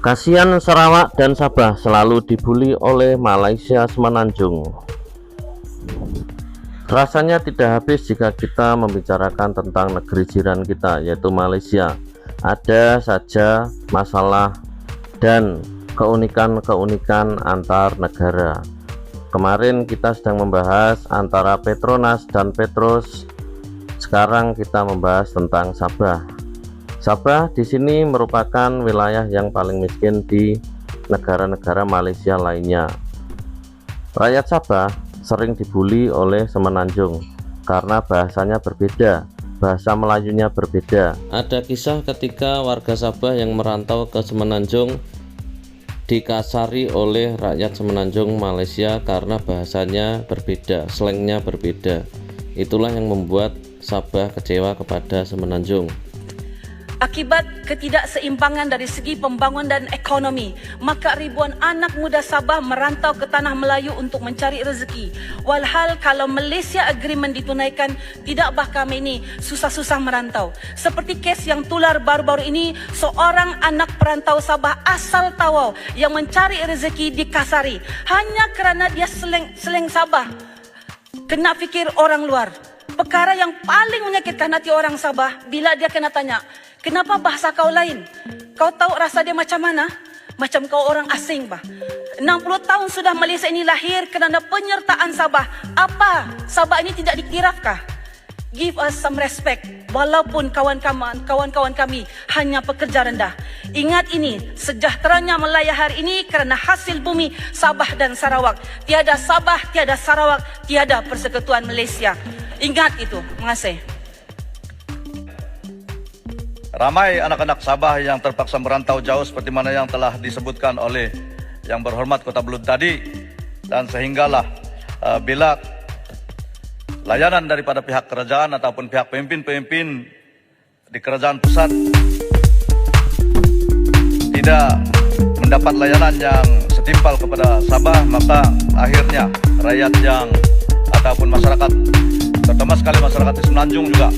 Kasihan Sarawak dan Sabah selalu dibuli oleh Malaysia Semenanjung. Rasanya tidak habis jika kita membicarakan tentang negeri jiran kita, yaitu Malaysia. Ada saja masalah dan keunikan-keunikan antar negara. Kemarin kita sedang membahas antara Petronas dan Petrus. Sekarang kita membahas tentang Sabah. Sabah di sini merupakan wilayah yang paling miskin di negara-negara Malaysia lainnya. Rakyat Sabah sering dibully oleh Semenanjung karena bahasanya berbeda, bahasa Melayunya berbeda. Ada kisah ketika warga Sabah yang merantau ke Semenanjung dikasari oleh rakyat Semenanjung Malaysia karena bahasanya berbeda, slangnya berbeda. Itulah yang membuat Sabah kecewa kepada Semenanjung. Akibat ketidakseimbangan dari segi pembangunan dan ekonomi, maka ribuan anak muda Sabah merantau ke tanah Melayu untuk mencari rezeki. Walhal kalau Malaysia Agreement ditunaikan, tidakkah kami ini susah-susah merantau? Seperti kes yang tular baru-baru ini, seorang anak perantau Sabah asal Tawau yang mencari rezeki dikasari hanya kerana dia seleng Sabah. Kena fikir orang luar. Perkara yang paling menyakitkan hati orang Sabah bila dia kena tanya, kenapa bahasa kau lain? Kau tahu rasa dia macam mana? Macam kau orang asing bah. 60 tahun sudah Malaysia ini lahir kerana penyertaan Sabah. Apa? Sabah ini tidak diktirafkah? Give us some respect. Walaupun kawan-kawan kami hanya pekerja rendah. Ingat ini, sejahteranya Melaya hari ini kerana hasil bumi Sabah dan Sarawak. Tiada Sabah, tiada Sarawak, tiada Persekutuan Malaysia. Ingat itu. Terima kasih. Ramai anak-anak Sabah yang terpaksa merantau jauh seperti mana yang telah disebutkan oleh yang berhormat Kota Belud tadi, dan sehinggalah bila layanan daripada pihak kerajaan ataupun pihak pemimpin-pemimpin di kerajaan pusat tidak mendapat layanan yang setimpal kepada Sabah, maka akhirnya rakyat yang ataupun masyarakat, terutama sekali masyarakat di Semenanjung juga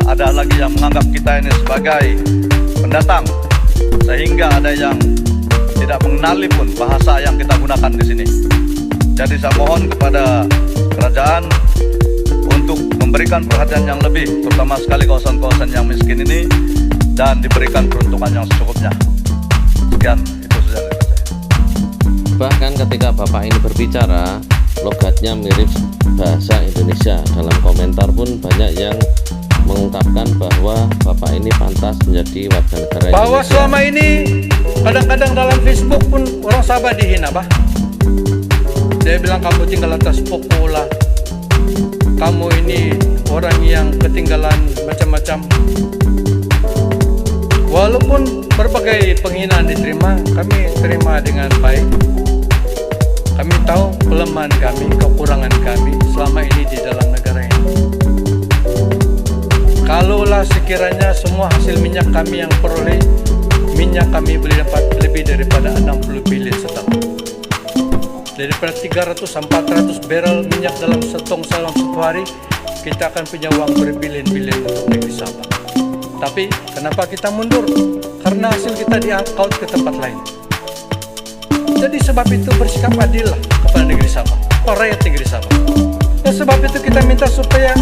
ada lagi yang menganggap kita ini sebagai pendatang, sehingga ada yang tidak mengenali pun bahasa yang kita gunakan di sini. Jadi saya mohon kepada kerajaan untuk memberikan perhatian yang lebih, terutama sekali kawasan-kawasan yang miskin ini, dan diberikan peruntukan yang secukupnya. Sekian, itu saja dari saya. Bahkan ketika Bapak ini berbicara, logatnya mirip bahasa Indonesia. Dalam komentar pun banyak yang mengungkapkan bahwa Bapak ini pantas menjadi warga negara Indonesia. Bahwa selama ini kadang-kadang dalam Facebook pun orang Sabah dihina bah. Dia bilang kamu tinggal atas pokok lah, kamu ini orang yang ketinggalan macam-macam. Walaupun berbagai penghinaan diterima, kami terima dengan baik. Kami tahu kelemahan kami, kekurangan kami selama ini di dalam negara ini. Kalaulah sekiranya semua hasil minyak kami yang peroleh, minyak kami boleh dapat lebih daripada 60 bilion setahun. Daripada 300-400 barrel minyak dalam setong dalam satu hari, kita akan punya uang berbilion-bilion untuk negeri Sabah. Tapi kenapa kita mundur? Karena hasil kita di-out ke tempat lain. Jadi sebab itu bersikap adil lah kepada negeri Sabah, rakyat negeri Sabah. Dan sebab itu kita minta supaya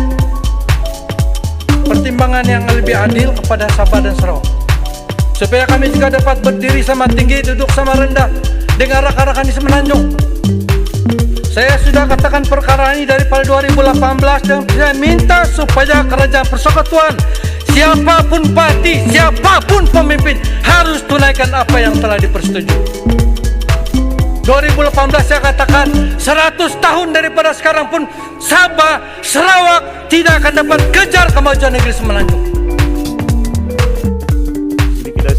pertimbangan yang lebih adil kepada Sabah dan Sarawak, supaya kami juga dapat berdiri sama tinggi, duduk sama rendah dengan rakan-rakan di Semenanjung. Saya sudah katakan perkara ini daripada 2018, dan saya minta supaya kerajaan persekutuan, siapapun parti, siapapun pemimpin, harus tunaikan apa yang telah dipersetujui. 2018 saya katakan 100 tahun daripada sekarang pun Sabah, Sarawak tidak akan dapat kejar kemajuan negeri Semenanjung. Sedikit dari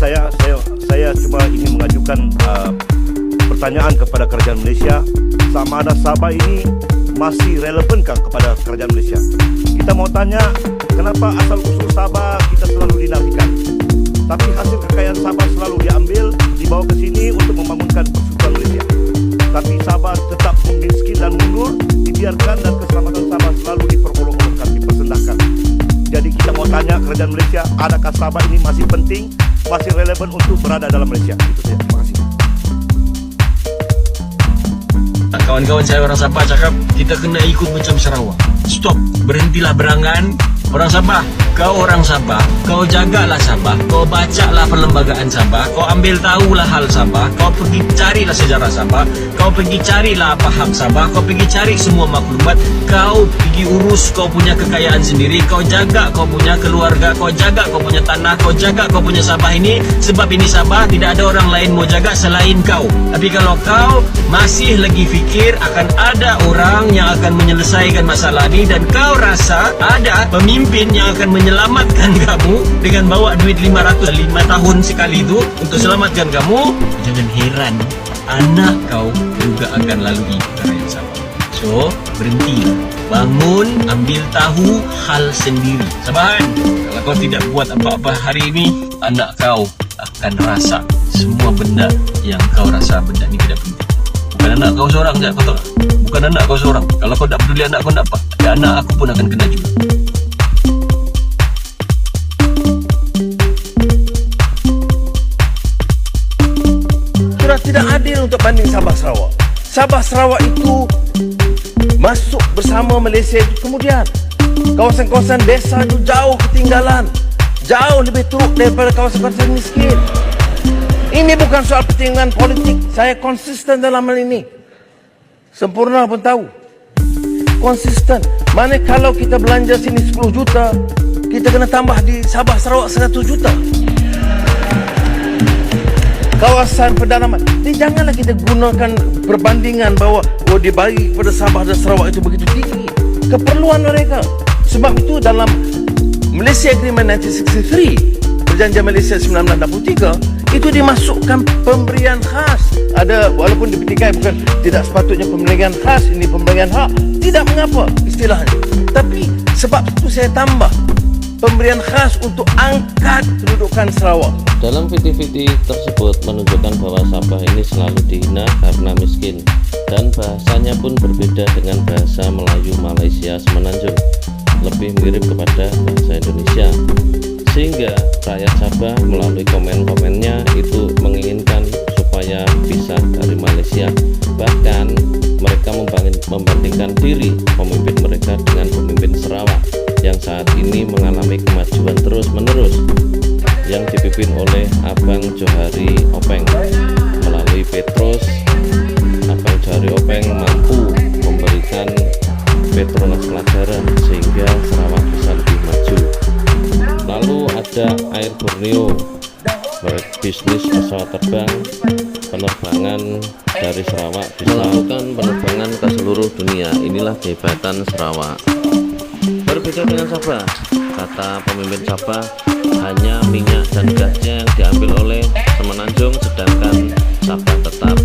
saya cuma ingin mengajukan pertanyaan kepada kerajaan Malaysia, sama ada Sabah ini masih relevankah kepada kerajaan Malaysia? Kita mau tanya, kenapa asal-usul Sabah kita selalu dinafikan, tapi hasil kekayaan Sabah selalu diambil, dibawa ke sini untuk membangunkan persekutuan Malaysia. Tapi Sabah tetap miskin dan mundur, dibiarkan, dan keselamatan Sabah selalu diperolok-olokkan, dipersendahkan. Jadi kita mau tanya kerajaan Malaysia, adakah Sabah ini masih penting, masih relevan relevan untuk berada dalam Malaysia. Itu saja. Terima kasih. Kawan-kawan saya orang Sabah cakap kita kena ikut macam Sarawak. Stop, berhentilah berangan. Orang Sabah, kau orang Sabah, kau jagalah Sabah, kau bacalah perlembagaan Sabah, kau ambil tahulah hal Sabah, kau pergi carilah sejarah Sabah, kau pergi carilah apa hak Sabah, kau pergi cari semua maklumat, kau pergi urus kau punya kekayaan sendiri, kau jaga kau punya keluarga, kau jaga kau punya tanah, kau jaga kau punya Sabah ini, sebab ini Sabah tidak ada orang lain mau jaga selain kau. Tapi kalau kau masih lagi fikir akan ada orang yang akan menyelesaikan masalah ini dan kau rasa ada pemimpin yang akan menyelamatkan kamu dengan bawa duit 505 tahun sekali itu untuk selamatkan kamu, jangan heran anak kau juga akan lalui perkara yang sama. So, berhenti, bangun, ambil tahu hal sendiri. Sabahan, kalau kau tidak buat apa-apa hari ini, anak kau akan rasa semua benda yang kau rasa benda ini tidak penting. Bukan anak kau seorang je, kau tahu tak? Bukan anak kau seorang. Kalau kau tak peduli anak kau nak apa, ya anak aku pun akan kena juga. Tidak adil untuk banding Sabah Sarawak. Sabah Sarawak itu masuk bersama Malaysia itu kemudian. Kawasan-kawasan desa itu jauh ketinggalan, jauh lebih teruk daripada kawasan-kawasan miskin. Ini bukan soal pertimbangan politik. Saya konsisten dalam hal ini. Sempurna pun tahu. Konsisten. Mana kalau kita belanja sini 10 juta, kita kena tambah di Sabah Sarawak 100 juta. Kawasan pedalaman. Jadi janganlah kita gunakan perbandingan bahawa dia bagi kepada Sabah dan Sarawak itu begitu tinggi. Keperluan mereka. Sebab itu dalam Malaysia Agreement 1963, Perjanjian Malaysia 1963, itu dimasukkan pemberian khas. Ada, walaupun dipetikai bukan tidak sepatutnya pemberian khas, ini pemberian hak. Tidak mengapa istilahnya. Tapi sebab itu saya tambah pemberian khas untuk angkat kedudukan Sarawak. Dalam viti-viti tersebut menunjukkan bahwa Sabah ini selalu dihina karena miskin dan bahasanya pun berbeda dengan bahasa Melayu Malaysia Semenanjung, lebih mirip kepada bahasa Indonesia, sehingga rakyat Sabah melalui komen-komennya itu menginginkan supaya pisah dari Malaysia. Bahkan mereka membandingkan diri pemimpin mereka dengan pemimpin Sarawak yang saat ini mengalami kemajuan terus-menerus yang dipimpin oleh Abang Johari Openg. Melalui Petrus, Abang Johari Openg mampu memberikan Petronas pelajaran sehingga Sarawak bisa lebih maju. Lalu ada Air Borneo, bisnis pesawat terbang, penerbangan dari Sarawak bisa melakukan penerbangan ke seluruh dunia. Inilah kehebatan Sarawak. Berbeda dengan Sabah, kata pemimpin Sabah, hanya minyak dan gasnya yang diambil oleh Semenanjung, sedangkan Sabah tetap